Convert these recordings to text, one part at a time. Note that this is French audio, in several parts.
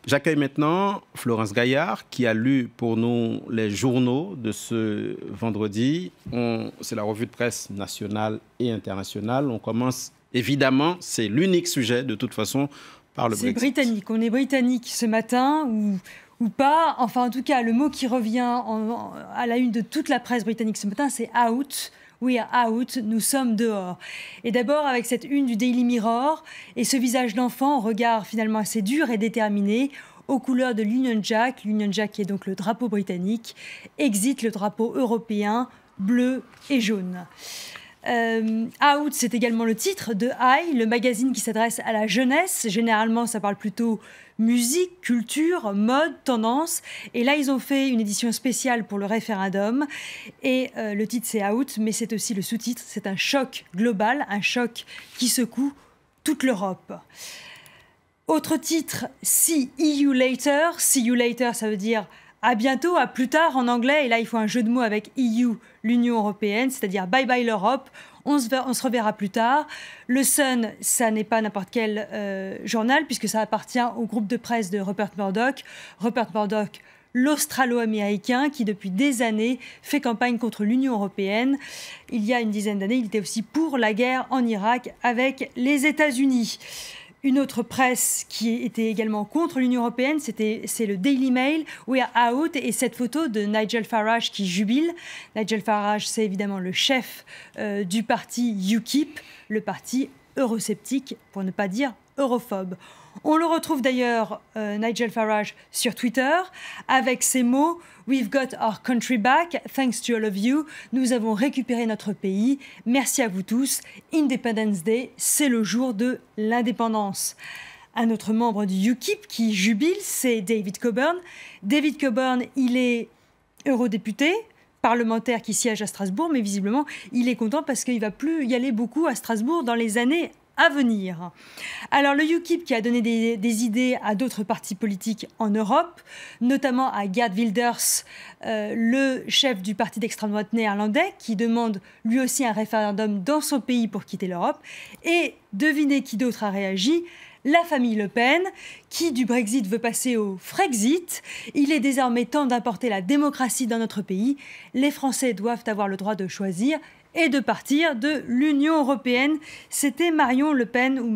J'accueille maintenant Florence Gaillard qui a lu pour nous les journaux de ce vendredi. C'est la revue de presse nationale et internationale. On commence, évidemment, c'est l'unique sujet de toute façon, par le Brexit. C'est britannique. On est britannique ce matin ou pas. Enfin, en tout cas, le mot qui revient à la une de toute la presse britannique ce matin, c'est « out ». We are out, nous sommes dehors. Et d'abord avec cette une du Daily Mirror et ce visage d'enfant au regard finalement assez dur et déterminé, aux couleurs de l'Union Jack. L'Union Jack qui est donc le drapeau britannique, exit le drapeau européen bleu et jaune. Out, c'est également le titre de I, le magazine qui s'adresse à la jeunesse. Généralement, ça parle plutôt musique, culture, mode, tendance. Et là, ils ont fait une édition spéciale pour le référendum. Et le titre, c'est Out, mais c'est aussi le sous-titre. C'est un choc global, un choc qui secoue toute l'Europe. Autre titre, See You Later. See You Later, ça veut dire à bientôt, à plus tard en anglais. Et là, il faut un jeu de mots avec EU, l'Union européenne, c'est-à-dire bye bye l'Europe. On se reverra plus tard. Le Sun, ça n'est pas n'importe quel journal, puisque ça appartient au groupe de presse de Rupert Murdoch. Rupert Murdoch, l'Australo-Américain, qui depuis des années fait campagne contre l'Union européenne. Il y a une dizaine d'années, il était aussi pour la guerre en Irak avec les États-Unis. Une autre presse qui était également contre l'Union européenne, c'est le Daily Mail, We Are Out, et cette photo de Nigel Farage qui jubile. Nigel Farage, c'est évidemment le chef du parti UKIP, le parti eurosceptique, pour ne pas dire europhobe. On le retrouve d'ailleurs, Nigel Farage, sur Twitter, avec ces mots « We've got our country back, thanks to all of you. Nous avons récupéré notre pays, merci à vous tous. Independence Day, c'est le jour de l'indépendance. » Un autre membre du UKIP qui jubile, c'est David Coburn. David Coburn, il est eurodéputé, parlementaire qui siège à Strasbourg, mais visiblement, il est content parce qu'il ne va plus y aller beaucoup à Strasbourg dans les années à venir. Alors le UKIP qui a donné des idées à d'autres partis politiques en Europe, notamment à Geert Wilders, le chef du parti d'extrême droite néerlandais, qui demande lui aussi un référendum dans son pays pour quitter l'Europe. Et devinez qui d'autre a réagi ? La famille Le Pen, qui du Brexit veut passer au Frexit. Il est désormais temps d'importer la démocratie dans notre pays. Les Français doivent avoir le droit de choisir et de partir de l'Union européenne. C'était Marion Le Pen, ou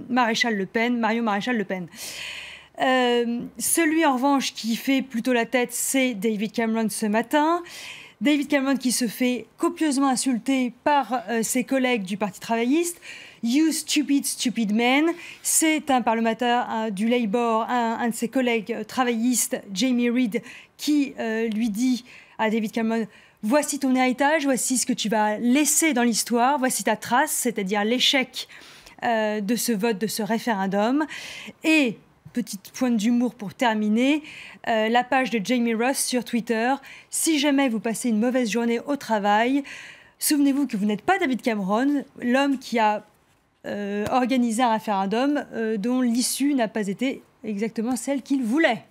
Maréchal Le Pen, Marion Maréchal Le Pen. Celui, en revanche, qui fait plutôt la tête, c'est David Cameron ce matin. David Cameron qui se fait copieusement insulter par ses collègues du Parti travailliste. You stupid, stupid man. C'est un parlementaire du Labour, un de ses collègues travaillistes, Jamie Reid, qui lui dit à David Cameron: voici ton héritage, voici ce que tu vas laisser dans l'histoire, voici ta trace, c'est-à-dire l'échec de ce vote, de ce référendum. Et, petite pointe d'humour pour terminer, la page de Jamie Ross sur Twitter. Si jamais vous passez une mauvaise journée au travail, souvenez-vous que vous n'êtes pas David Cameron, l'homme qui a organisé un référendum dont l'issue n'a pas été exactement celle qu'il voulait.